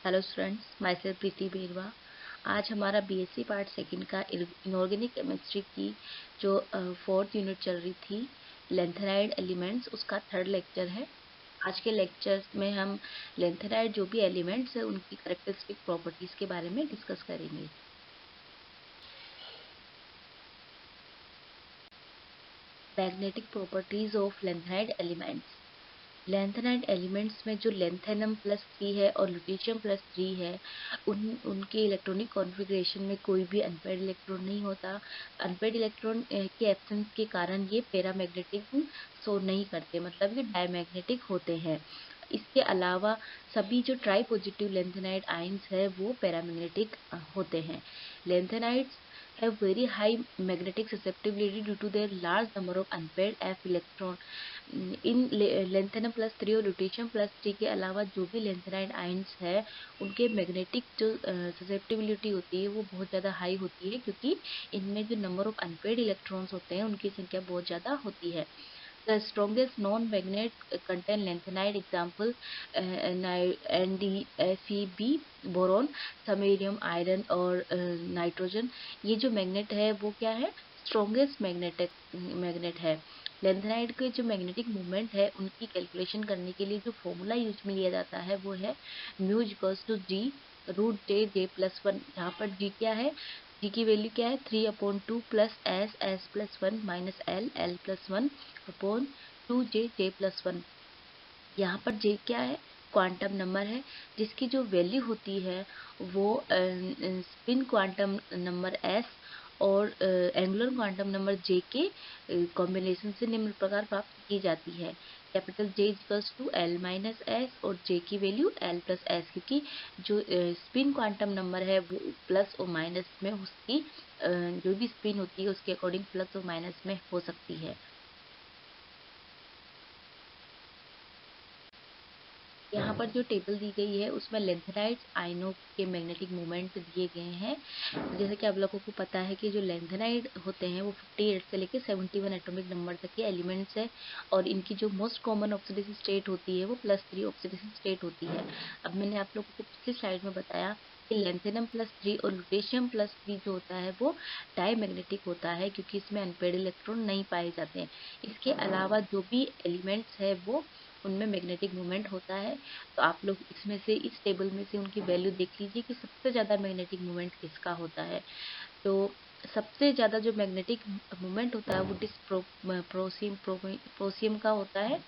Hello students, my self प्रीति बेरवा। आज हमारा BSc part second का इनऑर्गेनिक केमिस्ट्री की जो फोर्थ यूनिट चल रही थी, लेंथेनाइड एलिमेंट्स, उसका थर्ड लेक्चर है। आज के लेक्चर में हम लेंथेनाइड जो भी एलिमेंट्स है उनकी करेक्टरिस्टिक प्रॉपर्टीज के बारे में डिस्कस करेंगे। Magnetic properties of lanthanide elements. Lanthanide elements में जो लेंथेनम +3 है और लुटेशियम +3 है, उनके इलेक्ट्रॉनिक कॉन्फ़िगरेशन में कोई भी अनपेयर्ड इलेक्ट्रॉन नहीं होता। अनपेयर्ड इलेक्ट्रॉन के एब्सेंस के कारण ये पैरामैग्नेटिक शो नहीं करते, मतलब ये डायमैग्नेटिक होते हैं। इसके अलावा सभी जो ट्राई पॉजिटिव लेंथेनाइड आयंस है वो पैरामैग्नेटिक होते हैं। Lanthanides have very high magnetic susceptibility due to their large number of unpaired f electron। In lanthanum +3 और लुटेशियम +3 के अलावा जो भी लेंथेनाइड आयंस है उनके मैग्नेटिक जो ससेप्टिबिलिटी होती है वो बहुत ज़्यादा हाई होती है, क्योंकि इनमें जो नंबर ऑफ अनपेयर्ड इलेक्ट्रॉन्स होते हैं उनकी संख्या बहुत ज़्यादा होती है। The strongest non-magnet contain lanthanide, example NdFeB, boron, samarium, iron और नाइट्रोजन। ये जो मैग्नेट है वो क्या है? स्ट्रॉन्गेस्ट मैग्नेट है। लेंथेनाइड के जो मैग्नेटिक मूवमेंट है उनकी कैलकुलेशन करने के लिए जो फॉर्मूला यूज में लिया जाता है वो है mu equals to ji √J+1। यहाँ पर जी क्या है? जी की वैल्यू क्या है? 3/2 plus S+1 minus L+1 upon 2J+1। यहाँ पर J क्या है? क्वांटम नंबर है, जिसकी जो वैल्यू होती है वो स्पिन क्वांटम नंबर S और एंगुलर क्वांटम नंबर J के कॉम्बिनेशन से निम्न प्रकार प्राप्त की जाती है। Capital J equals to L-S और J की वैल्यू L+S, क्योंकि जो स्पिन क्वांटम नंबर है वो प्लस और माइनस में उसकी जो भी स्पिन होती है उसके अकॉर्डिंग प्लस और माइनस में हो सकती है। यहाँ पर जो टेबल दी गई है उसमें लेंथेनाइड आयनों के मैग्नेटिक मोमेंट दिए गए हैं। जैसे कि आप लोगों को पता है कि जो लेंथेनाइड होते हैं वो 58 से लेकर 71 एटॉमिक नंबर तक के एलिमेंट्स है, और इनकी जो मोस्ट कॉमन ऑक्सीडेशन स्टेट होती है वो +3 ऑक्सीडेशन स्टेट होती है। अब मैंने आप लोगों को पिछली स्लाइड में बताया कि लेंथेनम +3 और लुटेशियम +3 जो होता है वो डायमैग्नेटिक होता है, क्योंकि इसमें अनपेयर्ड इलेक्ट्रॉन नहीं पाए जाते हैं। इसके अलावा जो भी एलिमेंट्स है वो उनमें मैग्नेटिक मूवमेंट होता है। तो आप लोग इसमें से, इस टेबल में से उनकी वैल्यू देख लीजिए कि सबसे ज़्यादा मैग्नेटिक मूवमेंट किसका होता है। तो सबसे ज़्यादा जो मैग्नेटिक मूवमेंट होता है वो प्रोसियम का होता है।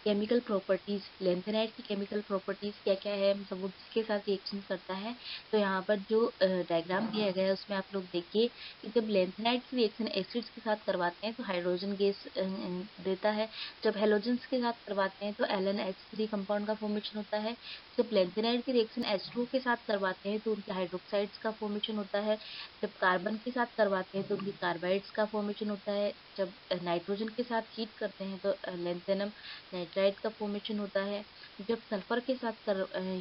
केमिकल प्रॉपर्टीज, लेंथेनाइड की केमिकल प्रॉपर्टीज क्या क्या है, मतलब वो किसके साथ रिएक्शन करता है। तो यहाँ पर जो डायग्राम दिया गया है उसमें आप लोग देखिए कि जब लेंथेनाइड की रिएक्शन एसिड्स के साथ करवाते हैं तो हाइड्रोजन गैस देता है। जब हेलोजन्स के साथ करवाते हैं तो LnH3 कंपाउंड का फॉर्मेशन होता है। जब लेंथेनाइड की रिएक्शन H2O के साथ करवाते हैं तो उनके हाइड्रोक्साइड्स का फॉर्मेशन होता है। जब कार्बन के साथ करवाते हैं तो उनके कार्बाइड्स का फॉर्मेशन होता है। जब नाइट्रोजन के साथ हीट करते हैं तो लेंथेनम नाइट्राइड का फॉर्मेशन होता है। जब सल्फर के साथ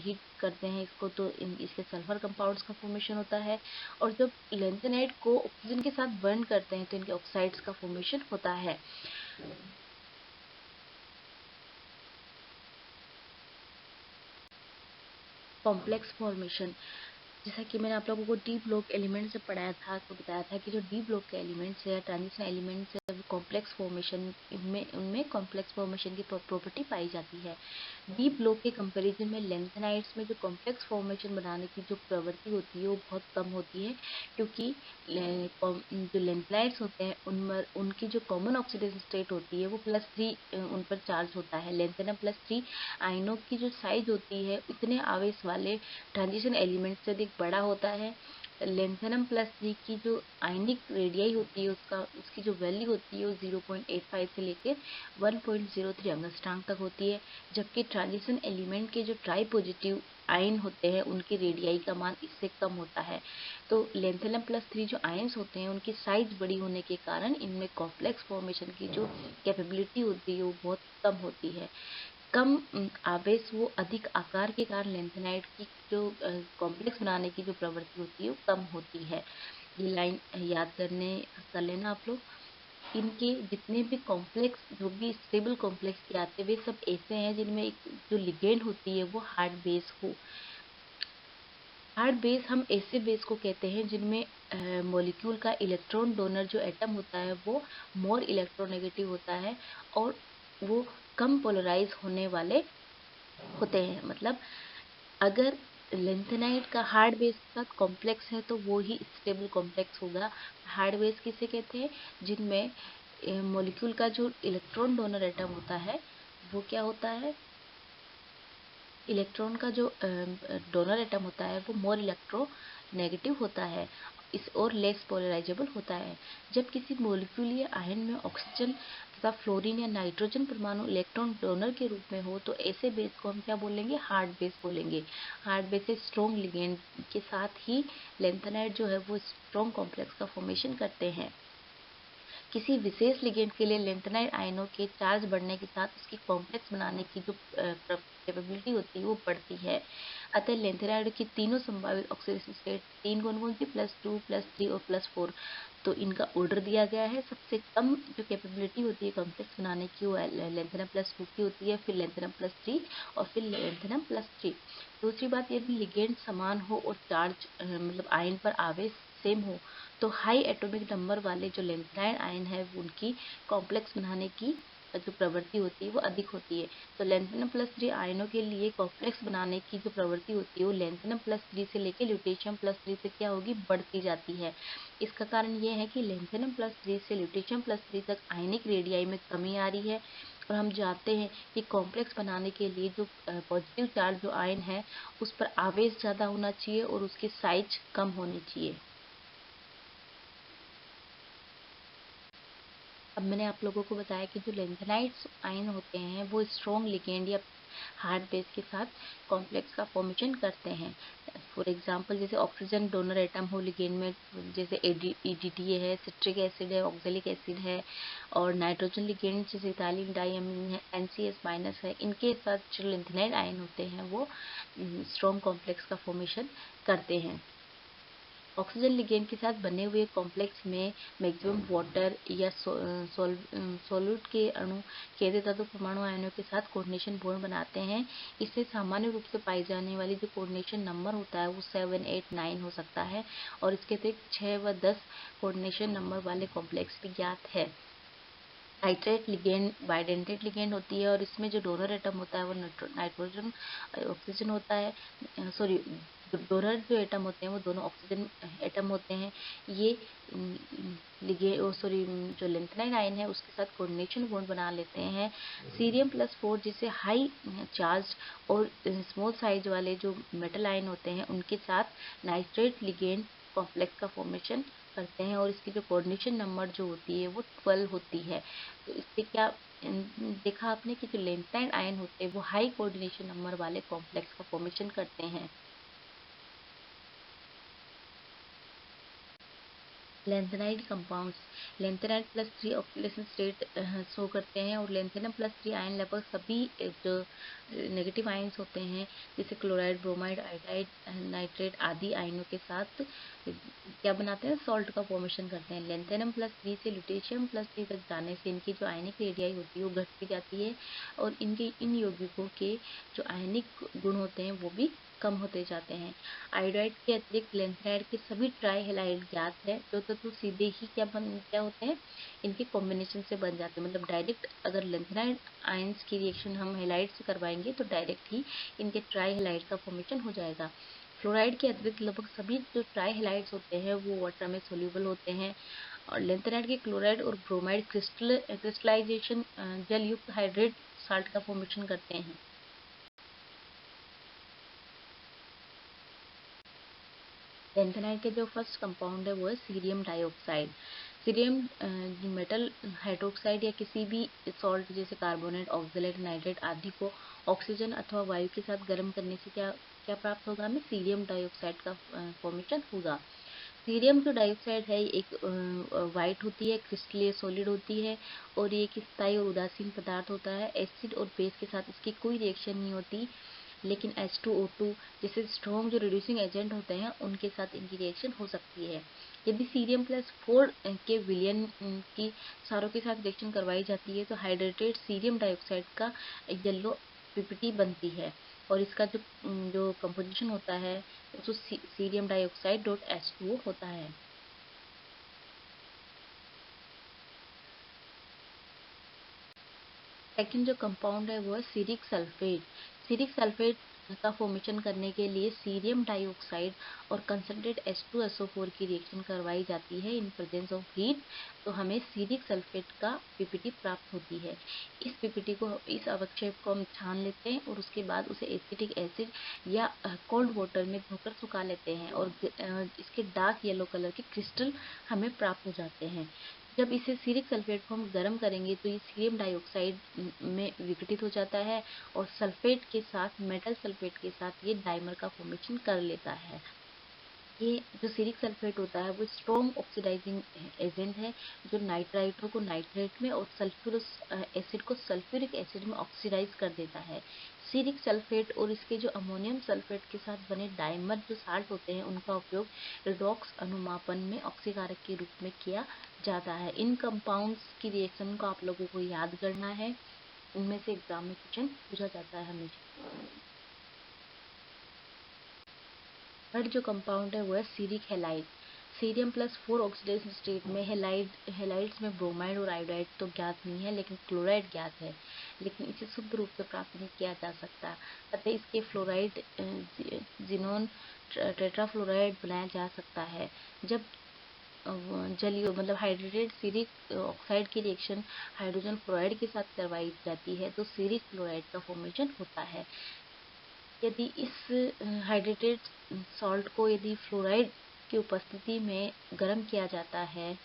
हीट करते हैं इसको तो इसके सल्फर कंपाउंड्स का फॉर्मेशन होता है। और जब लेंथेनाइड को ऑक्सीजन के साथ बर्न करते हैं तो इनके ऑक्साइड्स का फॉर्मेशन होता है। कॉम्प्लेक्स फॉर्मेशन, जैसा कि मैंने आप लोगों को डी ब्लॉक एलिमेंट से पढ़ाया था तो बताया था कि जो डी ब्लॉक के एलिमेंट्स है, ट्रांजिशन एलिमेंट्स है, वो कॉम्प्लेक्स फॉर्मेशन, इनमें उनमें कॉम्प्लेक्स फॉर्मेशन की प्रॉपर्टी पाई जाती है। डी ब्लॉक के कंपैरिजन में लेंथेनाइड्स में जो कॉम्प्लेक्स फॉर्मेशन बनाने की जो प्रवृत्ति होती है वो बहुत कम होती है, क्योंकि जो लेंथेनाइड्स होते हैं उनमें उनकी जो कॉमन ऑक्सीडेशन स्टेट होती है वो +3 उन पर चार्ज होता है। लेंथेनम +3 आयनों की जो साइज होती है इतने आवेश वाले ट्रांजिशन एलिमेंट से अधिक बड़ा होता है। लेंथेनम +3 की जो आयनिक रेडियाई होती है उसकी जो वैल्यू होती है वो 0.85 से लेकर 1.03 अंगस्ट्रांग तक होती है, जबकि ट्रांजिशन एलिमेंट के जो ट्राई पॉजिटिव आयन होते हैं उनकी रेडियाई का मान इससे कम होता है। तो लेंथेनम +3 जो आयन्स होते हैं उनकी साइज बड़ी होने के कारण इनमें कॉम्प्लेक्स फॉर्मेशन की जो कैपेबिलिटी होती है वो बहुत कम होती है। कम आवेश वो अधिक आकार के कारण लेंथेनाइड की जो कॉम्प्लेक्स बनाने की जो प्रवृत्ति होती है वो कम होती है। ये लाइन याद कर लेना आप लोग। इनके जितने भी कॉम्प्लेक्स, जो भी स्टेबल कॉम्प्लेक्स के आते हैं, वे सब ऐसे हैं जिनमें जो लिगेंड होती है वो हार्ड बेस हो। हार्ड बेस हम ऐसे बेस को कहते हैं जिनमें मॉलिक्यूल का इलेक्ट्रॉन डोनर जो एटम होता है वो मोर इलेक्ट्रोनेगेटिव होता है और वो कम पोलराइज होने वाले होते हैं। मतलब अगर लेंथेनाइड का हार्ड बेस के साथ कॉम्प्लेक्स है तो वो ही स्टेबल कॉम्प्लेक्स होगा। हार्ड बेस किसे कहते हैं? जिनमें मॉलिक्यूल का जो इलेक्ट्रॉन डोनर एटम होता है वो क्या होता है, इलेक्ट्रॉन का जो डोनर एटम होता है वो मोर इलेक्ट्रो नेगेटिव होता है इस और लेस पोलराइजेबल होता है। जब किसी मॉलिक्यूल या आयन में ऑक्सीजन तथा फ्लोरीन या नाइट्रोजन परमाणु इलेक्ट्रॉन डोनर के रूप में हो तो ऐसे बेस को हम क्या बोलेंगे? हार्ड बेस बोलेंगे। हार्ड बेस से स्ट्रॉन्ग लिगेंड के साथ ही लेंथेनाइड जो है वो स्ट्रॉन्ग कॉम्प्लेक्स का फॉर्मेशन करते हैं। किसी विशेष लिगेंड के लिए लेंथेनाइड आयनों के चार्ज बढ़ने के साथ उसकी कॉम्प्लेक्स बनाने की जो कैपेबिलिटी होती है वो बढ़ती है। अतः लेंथेनाइड की तीनों संभावित ऑक्सीडेशन स्टेट 3 कौन-कौन सी? +2, +3 और +4। तो इनका ऑर्डर दिया गया है। सबसे कम जो कैपेबिलिटी होती है कॉम्प्लेक्स बनाने की वो लेंथेनम +2 की होती है, फिर लेंथेनम +3 और फिर लेंथेनम +3। दूसरी बात, यदि लिगेंड समान हो और चार्ज मतलब आयन पर आवेश सेम हो तो हाई एटॉमिक नंबर वाले जो लेंथेनाइड आयन है उनकी कॉम्प्लेक्स बनाने की जो प्रवृत्ति होती है वो अधिक होती है। तो लेंथेनम +3 आयनों के लिए कॉम्प्लेक्स बनाने की जो प्रवृत्ति होती है वो लेंथेनम +3 से लेकर ल्यूटेशियम +3 तक क्या होगी? बढ़ती जाती है। इसका कारण ये है कि लेंथेनम +3 से ल्यूटेशियम +3 तक आयनिक रेडियाई में कमी आ रही है और हम जानते हैं कि कॉम्प्लेक्स बनाने के लिए जो पॉजिटिव चार्ज जो आयन है उस पर आवेश ज़्यादा होना चाहिए और उसकी साइज कम होनी चाहिए। अब मैंने आप लोगों को बताया कि जो लेंथेनाइड्स आयन होते हैं वो स्ट्रॉन्ग लिगेंड या हार्ड बेस के साथ कॉम्प्लेक्स का फॉर्मेशन करते हैं। फॉर एग्जांपल जैसे ऑक्सीजन डोनर एटम हो लिगेंड में, जैसे EDTA है, सिट्रिक एसिड है, ऑक्जेलिक एसिड है, और नाइट्रोजन लिगेंड जैसे इथाइलिन डाइअमीन है, NCS- है। इनके साथ जो लेंथेनाइड आयन होते हैं वो स्ट्रॉन्ग कॉम्प्लेक्स का फॉर्मेशन करते हैं। ऑक्सीजन लिगेंड के साथ बने हुए कॉम्प्लेक्स में मैक्सिमम वाटर या सॉल्यूट के अणु केंद्रीय तत्व परमाणु आयनों के साथ कोऑर्डिनेशन बॉन्ड बनाते हैं। इससे सामान्य रूप से पाई जाने वाली जो कोऑर्डिनेशन नंबर होता है वो 7, 8, 9 हो सकता है और इसके अतिरिक्त 6 व 10 कोऑर्डिनेशन नंबर वाले कॉम्प्लेक्स भी ज्ञात है। नाइट्रेट लिगेंड बाइडेंटेट लिगेंड होती है और इसमें जो डोनर एटम होता है वो नाइट्रोजन ऑक्सीजन होता है। सॉरी, डोनर जो एटम होते हैं वो दोनों ऑक्सीजन एटम होते हैं। ये लिगे सॉरी जो लेंथेनाइड आयन है उसके साथ कोऑर्डिनेशन बॉन्ड बना लेते हैं। सीरियम +4 जिसे हाई चार्ज और स्मॉल साइज वाले जो मेटल आयन होते हैं उनके साथ नाइट्रेट लिगेंड कॉम्प्लेक्स का फॉर्मेशन करते हैं और इसकी जो कोऑर्डिनेशन नंबर जो होती है वो 12 होती है। तो इससे क्या देखा आपने कि जो लेंथेनाइड आयन होते हैं वो हाई कोऑर्डिनेशन नंबर वाले कॉम्प्लेक्स का फॉर्मेशन करते हैं। Lanthanide compounds lanthanide +3 oxidation state show करते हैं और लेंथेनम +3 आयन लगभग सभी जो नेगेटिव आयन्स होते हैं जैसे क्लोराइड, ब्रोमाइड, आयोडाइड, नाइट्रेट आदि आयनों के साथ क्या बनाते हैं? सॉल्ट का फॉर्मेशन करते हैं। लेंथेनम +3 से ल्यूटेशियम +3 तक जाने से इनकी जो आयनिक रेडियाई होती है वो घटती जाती है और इनके इन यौगिकों के जो आयनिक गुण होते हैं वो भी कम होते जाते हैं। आयोडाइड के अतिरिक्त लेंथेनाइड के सभी ट्राई हैलाइड ज्ञात है जो तत्व सीधे ही क्या होते हैं? इनके कॉम्बिनेशन से बन जाते हैं। मतलब डायरेक्ट अगर लेंथेनाइड आयंस की रिएक्शन हम हैलाइड से करवाएंगे तो डायरेक्ट ही इनके ट्राई हैलाइड का फॉर्मेशन हो जाएगा। फ्लोराइड के अतिरिक्त लगभग सभी जो ट्राई हैलाइड्स होते हैं वो वाटर में सोल्यूबल होते हैं और लेंथेनाइड के क्लोराइड और ब्रोमाइड क्रिस्टलाइजेशन जल युक्त हाइड्रेट साल्ट का फॉर्मेशन करते हैं। लेंथेनाइड के जो फर्स्ट कंपाउंड है वो है cerium dioxide. Cerium metal hydroxide या किसी भी सॉल्ट जैसे कार्बोनेट, ऑक्जेलेट, नाइट्रेट आदि को ऑक्सीजन अथवा वायु के साथ गर्म करने से क्या क्या प्राप्त होगा? हमें सीरियम डाइऑक्साइड का फॉर्मेशन होगा। सीरियम जो डाइऑक्साइड है एक वाइट होती है, क्रिस्टलीय सॉलिड होती है और ये एक स्थायी और उदासीन पदार्थ होता है। एसिड और बेस के साथ इसकी कोई रिएक्शन नहीं होती। लेकिन H2O2 जैसे स्ट्रॉन्ग जो रिड्यूसिंग एजेंट होते हैं उनके साथ इनकी रिएक्शन हो सकती है। यदि सीरियम+4 के विलयन की सारों के साथ रिएक्शन करवाई जाती है तो हाइड्रेटेड सीरियम डाइऑक्साइड का येलो पीपीटी बनती है और इसका जो कंपोजिशन होता है वो सीरियम डाइऑक्साइड डॉट H2O होता है। सेकंड जो कंपाउंड है वो है सीरिक सल्फेट। सीरिक सल्फेट का फॉर्मेशन करने के लिए सीरियम डाइऑक्साइड और कंसंट्रेट H2SO4 की रिएक्शन करवाई जाती है इन प्रेजेंस ऑफ हीट, तो हमें सीरिक सल्फेट का पीपीटी प्राप्त होती है। इस पीपीटी को, इस अवक्षेप को हम छान लेते हैं और उसके बाद उसे एसिटिक एसिड या कोल्ड वाटर में धोकर सुखा लेते हैं और इसके डार्क येलो कलर के क्रिस्टल हमें प्राप्त हो जाते हैं। जब इसे सीरिक सल्फेट को हम गर्म करेंगे तो ये सीरियम डाइऑक्साइड में विघटित हो जाता है और सल्फेट के साथ, मेटल सल्फेट के साथ ये डाइमर का फॉर्मेशन कर लेता है। ये जो सीरिक सल्फेट होता है वो स्ट्रॉन्ग ऑक्सीडाइजिंग एजेंट है जो नाइट्राइटों को नाइट्रेट में और सल्फ्यूरस एसिड को सल्फ्यूरिक एसिड में ऑक्सीडाइज कर देता है। सीरिक सल्फेट और इसके जो अमोनियम सल्फेट के साथ बने डाइमर जो साल्ट होते हैं उनका उपयोग रिडॉक्स अनुमापन में ऑक्सीकारक के रूप में किया जाता है। इन कंपाउंड्स की रिएक्शन को आप लोगों को याद करना है, उनमें से एग्जाम में क्वेश्चन पूछा जाता है हमेशा। थर्ड जो कंपाउंड है वो है सीरिक हेलाइड। सीरियम+4 ऑक्सीडेशन स्टेट में हेलाइड्स में ब्रोमाइड और आयोडाइड तो ज्ञात नहीं है लेकिन क्लोराइड ज्ञात है, लेकिन इसे शुद्ध रूप से प्राप्त नहीं किया जा सकता, अतः इसके फ्लोराइड जिनोन टेट्राफ्लोराइड बनाया जा सकता है। जब जलीय मतलब हाइड्रेटेड सीरिक ऑक्साइड की रिएक्शन हाइड्रोजन फ्लोराइड के साथ करवाई जाती है तो सीरिक क्लोराइड का फॉर्मेशन होता है। यदि इस हाइड्रेटेड सॉल्ट को यदि फ्लोराइड की उपस्थिति में गर्म किया जाता है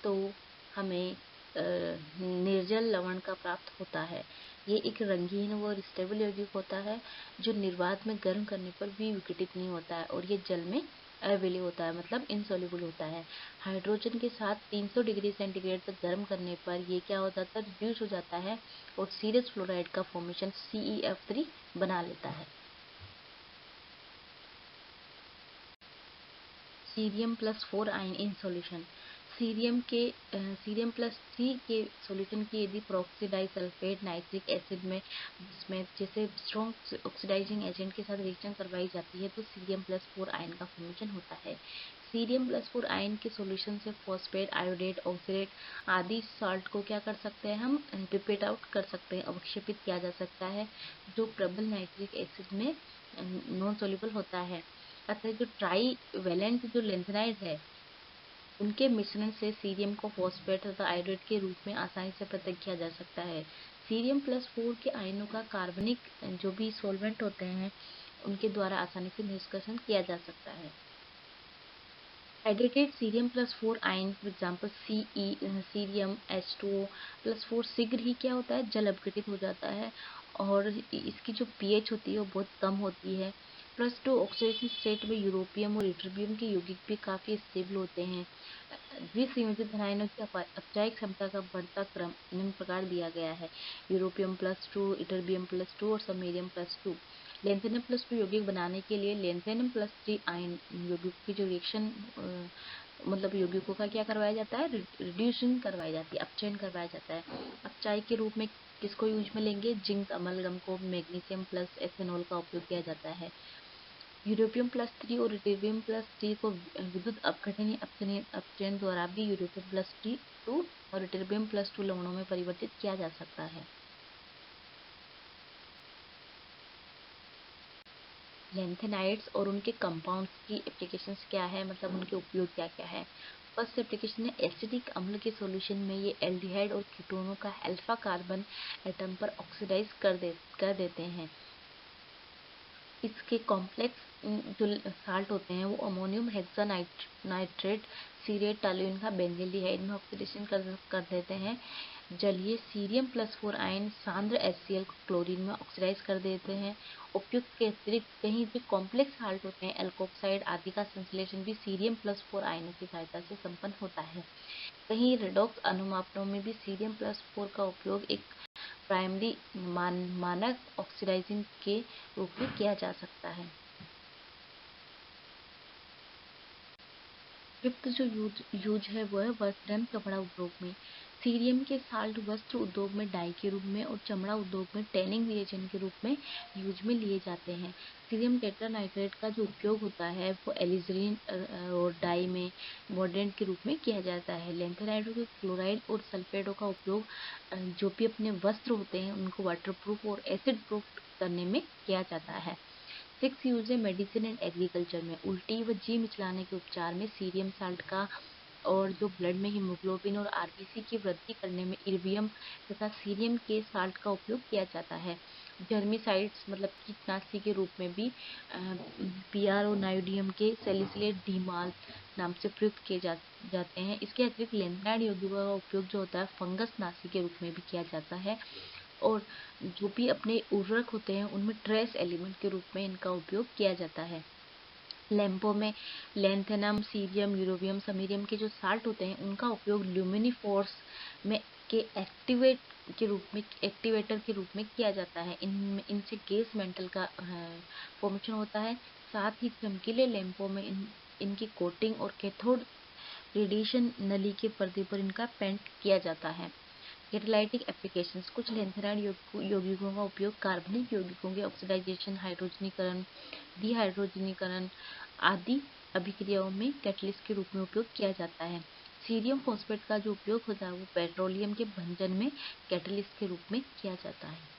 तो हमें निर्जल लवण का प्राप्त होता है। ये एक रंगीन व स्टेबल यौगिक होता है जो निर्वात में गर्म करने पर भी विघटित नहीं होता है और ये जल में अविलीय होता है, मतलब इनसॉल्युबल होता है। हाइड्रोजन के साथ 300 डिग्री सेंटीग्रेड तक गर्म करने पर ये क्या हो जाता है, रिड्यूस हो जाता है और सीरियस फ्लोराइड का फॉर्मेशन CeF3 बना लेता है। सीरियम+4 आयन इन सॉल्यूशन। सीरियम+3 के सॉल्यूशन की यदि पेरोक्सी सल्फेट नाइट्रिक एसिड में जिसमें जैसे स्ट्रॉन्ग ऑक्सीडाइजिंग एजेंट के साथ रिएक्शन करवाई जाती है तो सीरियम+4 आयन का फॉर्मेशन होता है। सीरियम+4 आयन के सॉल्यूशन से फॉस्फेट, आयोडेट, ऑक्सीडेट आदि साल्ट को क्या कर सकते हैं, हम पिपेट आउट कर सकते हैं, अवक्षेपित किया जा सकता है, जो प्रबल नाइट्रिक एसिड में नॉन सोल्यूबल होता है। अतः जो ट्राई वैलेंट जो लेंथेनाइड है उनके मिश्रण से सीरियम को फॉस्फेट तथा आयोडेट के रूप में आसानी से पृथक किया जा सकता है। सीरियम+4 के आयनों का कार्बनिक जो भी सॉल्वेंट होते हैं उनके द्वारा आसानी से निष्कर्षण किया जा सकता है। Hydrated cerium ion for example cerium H2O+4 शीघ्र ही क्या होता है, जल अपघटित हो जाता है और इसकी जो pH होती है वो बहुत कम होती है। +2 ऑक्सीडेशन स्टेट में यूरोपियम और इटरबियम के यौगिक भी काफी स्टेबल होते हैं। द्विसंयोजित धनायनों की अपचायक क्षमता का बढ़ता क्रम निम्न प्रकार दिया गया है: यूरोपियम+2, इटरबियम+2 और समैरियम+2। लेंथेनियम+2 यौगिक बनाने के लिए लेंथेनियम+3 आयन यौगिक की जो रिएक्शन मतलब यौगिकों का क्या करवाया जाता है, रिड्यूसिंग करवाई जाती है, अपचयन करवाया जाता है। अपचायक के रूप में किसको यूज में लेंगे, जिंक अमलगम को मैग्नीशियम प्लस एथेनॉल का उपयोग किया जाता है। यूरोपियम+3 और इटरबियम+3 को विद्युत अपघटनीय अपचयन द्वारा भी यूरोपियम+2 और इटरबियम+2 लवणों में परिवर्तित किया जा सकता है। लेंथेनाइड्स और उनके कंपाउंड्स की एप्लीकेशंस क्या है, मतलब उनके उपयोग क्या क्या है। फर्स्ट एप्लीकेशन है एसिडिक अम्ल के सॉल्यूशन में ये एल्डिहाइड और कीटोनों का अल्फा कार्बन एटम पर ऑक्सीडाइज कर देते हैं। इसके कॉम्प्लेक्स जो साल्ट होते हैं वो अमोनियम हेक्सानाइट्रेट सीरेट टॉल्यूइन का बेंजील्डिहाइड में ऑक्सीडेशन कर देते हैं। जलीय सीरियम+4 आयन सांद्र HCl को क्लोरीन में ऑक्सीडाइज कर देते हैं। उपयुक्त के अतिरिक्त कहीं जो कॉम्प्लेक्स साल्ट होते हैं एल्कोक्साइड आदि का संश्लेषण भी सीरियम+4 आयनों की सहायता से संपन्न होता है। कहीं रेडॉक्स अनुमापनों में भी सीरियम+4 का उपयोग एक प्राइमरी मानक ऑक्सीडाइजिंग के रूप में किया जा सकता है। फिफ्थ जो यूज है वो है वस्त्र एवं कपड़ा उद्योग में। सीरियम के साल्ट वस्त्र उद्योग में डाई के रूप में और चमड़ा उद्योग में टैनिंग रिएजेंट के रूप में यूज में लिए जाते हैं। सीरियम टेट्रानाइट्रेट का जो उपयोग होता है वो एलिजरीन और डाई में मॉर्डेंट के रूप में किया जाता है। लैंथेनाइडों के क्लोराइड और सल्फेटों का उपयोग जो भी अपने वस्त्र होते हैं उनको वाटरप्रूफ और एसिड प्रूफ करने में किया जाता है। सिक्स यूज है मेडिसिन एंड एग्रीकल्चर में। उल्टी व जी मिचलाने के उपचार में सीरियम साल्ट का और जो ब्लड में हीमोग्लोबिन और आरबीसी की वृद्धि करने में इर्बियम तथा सीरियम के साल्ट का उपयोग किया जाता है। जर्मिसाइड्स मतलब कीटनाशी के रूप में भी पीआर और नायोडियम के सैलिसिलेट डीमाल नाम से प्रयुक्त किए जाते हैं। इसके अतिरिक्त लेंथनाइड यौगिकों का उपयोग जो होता है फंगस नाशी के रूप में भी किया जाता है और जो भी अपने उर्वरक होते हैं उनमें ट्रेस एलिमेंट के रूप में इनका उपयोग किया जाता है। लैंपो में लैंथेनम, सीरियम, यूरोबियम, समैरियम के जो साल्ट होते हैं उनका उपयोग ल्यूमिनिफोर्स में के एक्टिवेटर के रूप में किया जाता है। इनसे गैस मेंटल का फॉर्मेशन होता है। साथ ही चमकीले लैंपों में इनकी कोटिंग और कैथोड रेडिएशन नली के पर्दे पर इनका पेंट किया जाता है। Catalytic applications. कुछ लैंथेनाइड यौगिकों का उपयोग कार्बनिक यौगिकों के ऑक्सीडाइजेशन, हाइड्रोजनीकरण, डिहाइड्रोजनीकरण आदि अभिक्रियाओं में कैटलिस्ट के रूप में उपयोग किया जाता है। सीरियम फॉस्फेट का जो उपयोग होता है वो पेट्रोलियम के भंजन में कैटलिस्ट के रूप में किया जाता है।